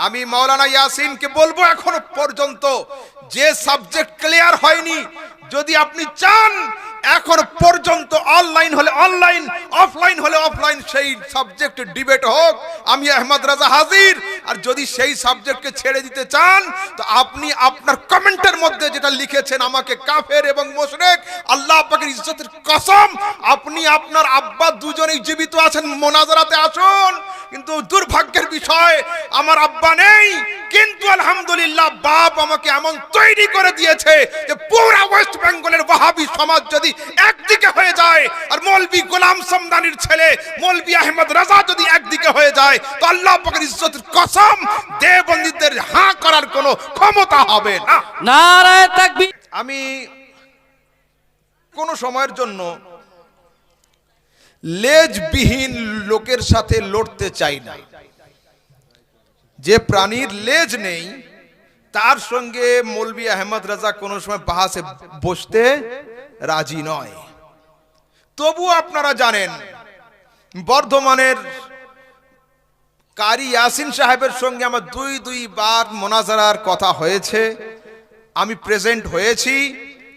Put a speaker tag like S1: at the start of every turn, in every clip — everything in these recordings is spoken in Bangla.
S1: আমি মাওলানা ইয়াসিনকে বলবো এখনো পর্যন্ত যে সাবজেক্ট ক্লিয়ার হয়নি, যদি আপনি চান এখন পর্যন্ত অনলাইন হলে অনলাইন, অফলাইন হলে অফলাইন, সেই সাবজেক্ট ডিবেট হোক, আমি আহমদ রাজা হাজির। আর যদি সেই সাবজেক্টকে ছেড়ে দিতে চান তো আপনি আপনার কমেন্টের মধ্যে যেটা লিখেছেন আমাকে কাফের এবং মুশরিক, আল্লাহ পাকের ইজ্জতের কসম, আপনি আপনার আব্বা দুজনেই জীবিত আছেন, মোনাজারাতে আসুন। কিন্তু দুর্ভাগ্যের বিষয় আমার আব্বা নেই, কিন্তু আলহামদুলিল্লাহ বাপ আমাকে এমন তৈরি করে দিয়েছে যে পুরো ওয়েস্ট বেঙ্গলের ওয়াহাবি সমাজ যদি একদিকে হয়ে যায় আর মৌলভী গোলাম সমদানির ছেলে মৌলভী আহমদ রাজা যদি একদিকে হয়ে যায় তো আল্লাহ পাকের ইজ্জতের কসম দেওবন্দীদের হাঁ করার কোনো ক্ষমতা হবে না।
S2: নারায়ে তাকবীর।
S1: আমি কোন সময়ের জন্য লেজবিহীন লোকের সাথে লড়তে চাই না। যে প্রাণীর লেজ নেই তার সঙ্গে মৌলভী আহমদ রাজা কোনো সময় বাহাসে বসতে রাজি নয়। তবু আপনারা জানেন বর্ধমানের কারি ইয়াসিন সাহেবের সঙ্গে আমার দুইবার মোনাজারার কথা হয়েছে, আমি প্রেজেন্ট হয়েছি,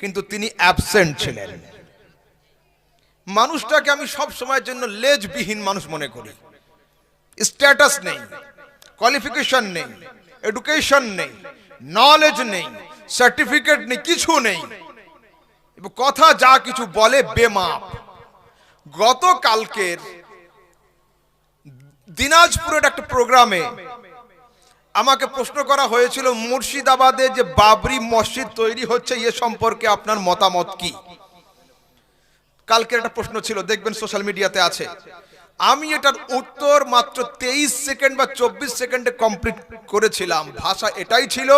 S1: কিন্তু তিনি অ্যাবসেন্ট ছিলেন। মানুষটাকে আমি সব সময়ের জন্য লেজবিহীন মানুষ মনে করি। স্ট্যাটাস নেই, কোয়ালিফিকেশন নেই, এডুকেশন নেই, নলেজ নেই, সার্টিফিকেট নেই, কিছু নেই, কথা যা কিছু বলে বেমাপ। গতকালকের দিনাজপুরের একটা প্রোগ্রামে আমাকে প্রশ্ন করা হয়েছিল মুর্শিদাবাদে যে বাবরি মসজিদ তৈরি হচ্ছে এ সম্পর্কে আপনার মতামত কি। কালকের একটা প্রশ্ন ছিল, দেখবেন সোশ্যাল মিডিয়াতে আছে। আমি এটার উত্তর মাত্র 23 সেকেন্ড বা 24 সেকেন্ডে কমপ্লিট করেছিলাম। ভাষা এটাই ছিল,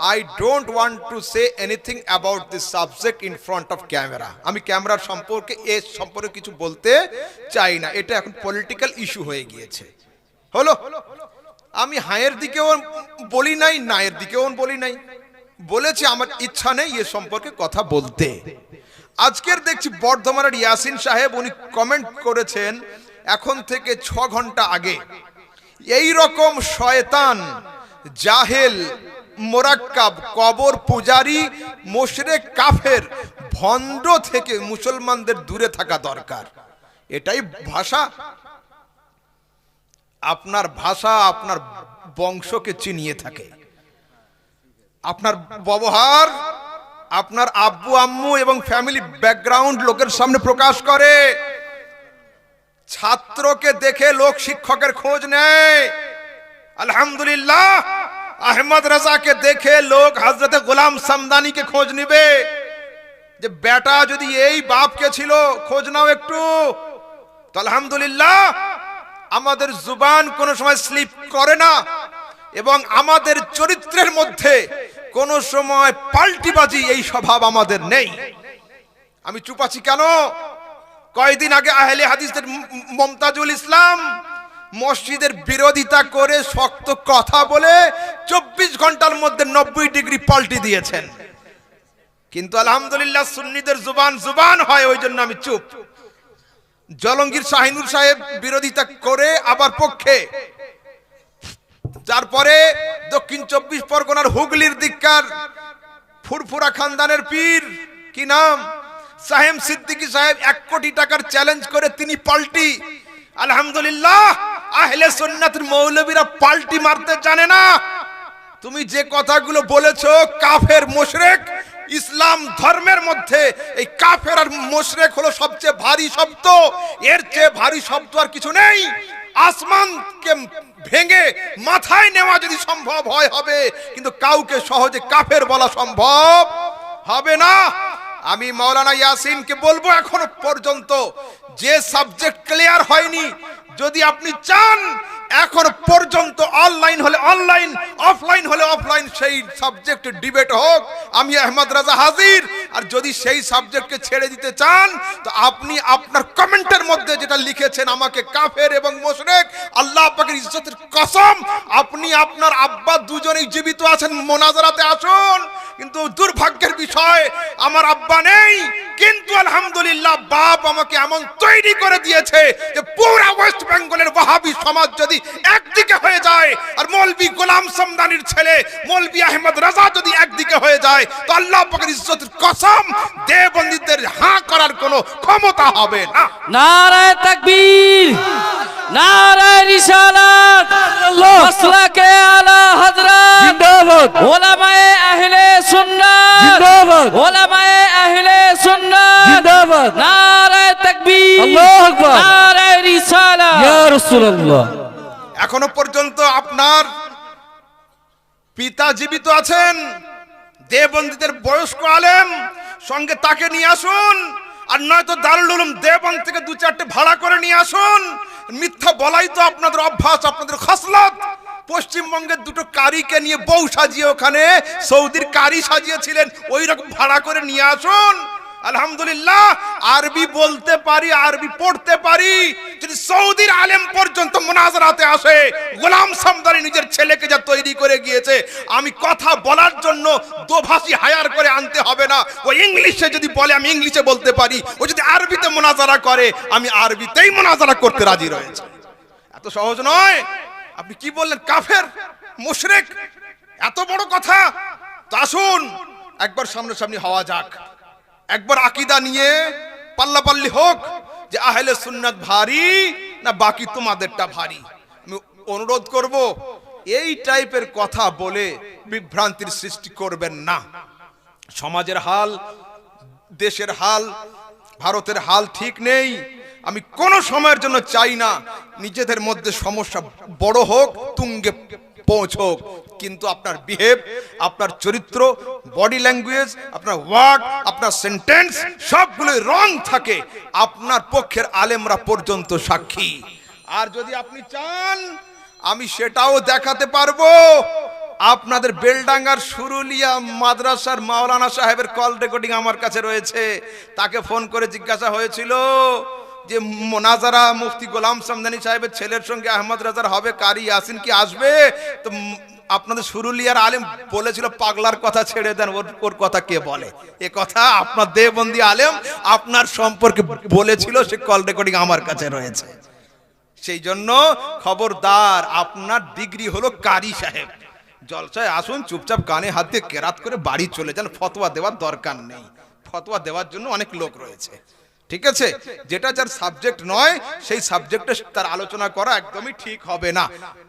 S1: I don't want to say anything about this subject in front of camera. আমি ক্যামেরার সম্পর্কে সম্পর্কে কিছু বলতে চাই না, এটা এখন পলিটিক্যাল ইস্যু হয়ে গিয়েছে। হলো, আমি হায়ের দিকেও বলি নাই, নায়ের দিকেও বলি নাই, বলেছি আমার ইচ্ছা নেই এ সম্পর্কে কথা বলতে। আজকের দেখছি বর্ধমানের ইয়াসিন সাহেব উনি কমেন্ট করেছেন এখন থেকে 6 ঘন্টা আগে, এই রকম শয়তান জাহেল মোরাক্কাব কবর পূজারি মুশরিক কাফের ভণ্ড থেকে মুসলমানদের দূরে থাকা দরকার। এটাই ভাষা? আপনার ভাষা আপনার বংশকে চিনিয়ে থাকে, আপনার ব্যবহার আপনার আব্বু আম্মু এবং ফ্যামিলি ব্যাকগ্রাউন্ড লোকের সামনে প্রকাশ করে। ছাত্রকে দেখে লোক শিক্ষকের খোঁজ নেয়। আলহামদুলিল্লাহ আহমদ রাজাকে দেখে লোক হযরতে গোলাম সমদানিকে খোঁজ নিবে যে বেটা যদি এই বাপকে ছিল খোঁজ নাও একটু। তো আলহামদুলিল্লাহ আমাদের জুবান কোনো সময় স্লিপ করে না এবং আমাদের চরিত্রের মধ্যে কোন সময় পাল্টিবাজি এই স্বভাব আমাদের নেই। আমি চুপ আছি কেন? কয়েকদিন আগে আহলে হাদিসের মুমতাজুল ইসলাম মসজিদের বিরোধিতা করে শক্ত কথা বলে 24 ঘন্টার মধ্যে 90 ডিগ্রি পাল্টি দিয়েছেন। কিন্তু আলহামদুলিল্লাহ সুন্নিদের জুবান হয়, ওই জন্য আমি চুপ। জলঙ্গির শাহিনুর সাহেব বিরোধিতা করে আবার পক্ষে, তারপরে দক্ষিণ 24 পরগনার হুগলির দিককার ফুরফুরা খানদানের পীর কি নাম সাহেব সিদ্দিকী সাহেব 1 কোটি টাকার চ্যালেঞ্জ করে তিনি পাল্টি। আলহামদুলিল্লাহ আহলে সুন্নাতের মৌলবীরা পাল্টি মারতে জানে না। তুমি যে কথাগুলো বলেছো কাফের মুশরিক, ইসলাম ধর্মের মধ্যে এই কাফের আর মুশরিক হলো সবচেয়ে ভারী শব্দ। এর চেয়ে ভারী শব্দ আর কিছু নেই। আসমানকে ভেঙে মাথায় নেওয়া যদি সম্ভব হয় হবে, কিন্তু কাউকে সহজে কাফের বলা সম্ভব হবে না। আমি মাওলানা ইয়াসিনকে বলবো এখনো পর্যন্ত যে সাবজেক্ট ক্লিয়ার হয়নি, যদি আপনি চান এখন পর্যন্ত অনলাইন হলে অনলাইন, অফলাইন হলে অফলাইন, সেই সাবজেক্ট ডিবেট হোক, আমি আহমদ রাজা হাজির। আর যদি সেই সাবজেক্টকে ছেড়ে দিতে চান তো আপনি আপনার কমেন্টের মধ্যে যেটা লিখেছেন আমাকে কাফের এবং মুশরিক, আল্লাহ পাকের ইজ্জতের কসম, আপনি আপনার আব্বা দুজনেই জীবিত আছেন, মোনাজারাতে আসুন। কিন্তু দুর্ভাগ্যের বিষয় আমার আব্বা নেই, কিন্তু আলহামদুলিল্লাহ বাপ আমাকে এমন তৈরি করে দিয়েছে যে পুরা ওয়েস্ট বেঙ্গলের ওয়াহাবি সমাজ যদি একদিকে হয়ে যায় আর মৌলভী গোলাম সমদানির ছেলে মৌলভী আহমদ রাজা যদি একদিকে হয়ে যায় তো আল্লাহ পাকের ইজ্জতের কসম দেওবন্দীদের হাঁ করার কোনো ক্ষমতা হবে না।
S2: নারায়ে তাকবীর, নারায়ে রিসালাত, মাসলাকে আলা হযরত জিন্দাবাদ, উলামায়ে আহলে সুন্নাত জিন্দাবাদ, উলামায়ে আহলে সুন্নাত জিন্দাবাদ, নারায়ে তাকবীর, আল্লাহু আকবার, নারায়ে রিসালাত, ইয়া রাসূলুল্লাহ।
S1: এখনো পর্যন্ত আপনার পিতা জীবিত আছেন, দেওবন্দীদের বয়স্ক আলেম, সঙ্গে তাকে নিয়ে আসুন, আর নয়তো দারুল উলুম দেওবন্দ থেকে দু চারটে ভাড়া করে নিয়ে আসুন। মিথ্যা বলাই তো আপনাদের অভ্যাস, আপনাদের খসলত। পশ্চিমবঙ্গের দুটো কারিকে নিয়ে বউ সাজিয়ে ওখানে সৌদির কারি সাজিয়েছিলেন, ওই রকম ভাড়া করে নিয়ে আসুন। আলহামদুলিল্লাহ আরবি বলতে পারি, আরবি পড়তে পারি। যদি সৌদির আলেম পর্যন্ত মুনাজারাতে আসে, গোলাম সমদানি নিজের ছেলেকে যা তৈরি করে গিয়েছে, আমি কথা বলার জন্য দোভাষী হায়ার করে আনতে হবে না। ও ইংলিশে যদি বলে আমি ইংলিশে বলতে পারি, ও যদি আরবিতে মুনাজারা করে আমি আরবিতেই মুনাজারা করতে রাজি রয়েছে। এত সহজ নয়। আপনি কি বললেন? কাফের, মুশরিক, এত বড় কথা? তো আসুন একবার সামনাসামনি হওয়া যাক, একবার আকীদা নিয়ে পাল্লাপাল্লি হোক যে আহলে সুন্নাত ভারী না বাকি তোমাদেরটা ভারী। আমি অনুরোধ করব এই টাইপের কথা বলে বিভ্রান্তির সৃষ্টি করবেন না। সমাজের হাল, দেশের হাল, ভারতের হাল ঠিক নেই। আমি কোনো সময়ের জন্য চাই না নিজেদের মধ্যে সমস্যা বড় হোক, তুঙ্গে পৌঁছক, কিন্তু আপনার বিহেভ, আপনার চরিত্র, বডি ল্যাঙ্গুয়েজ, আপনার ওয়ার্ড, আপনার সেন্টেন্স সবগুলো রং থাকে, আপনার পক্ষের আলেমরা পর্যন্ত সাক্ষী। আর যদি আপনি চান আমি সেটাও দেখাতে পারবো। আপনাদের বেলডাঙ্গার সুরুলিয়া মাদ্রাসার মাওলানা সাহেবের কল রেকর্ডিং আমার কাছে রয়েছে। তাকে ফোন করে জিজ্ঞাসা হয়েছিল যে মোনাজারা মুফতি গোলাম সমদানি সাহেবের ছেলের সঙ্গে আহমদ রাজার হবে, কারি ইয়াসিন কি আসবে? তো আপনাদের সুরুলিয়ার আলেম বলেছিল পাগলার কথা ছেড়ে দেন, ওর কথা কে বলে? এ কথা আপনার দেওবন্দি আলেম আপনার সম্পর্কে বলেছিল, সে কল রেকর্ডিং আমার কাছে রয়েছে। সেই জন্য খবরদার, আপনার ডিগ্রি হলো কারি সাহেব, জলসায় আসুন, চুপচাপ কানে হাত দিয়ে কেরাত করে বাড়ি চলে যান, ফতোয়া দেওয়ার দরকার নেই। ফতোয়া দেওয়ার জন্য অনেক লোক রয়েছে, ঠিক আছে? যেটা যার সাবজেক্ট নয় সেই সাবজেক্টে তার আলোচনা করা একদমই ঠিক হবে না।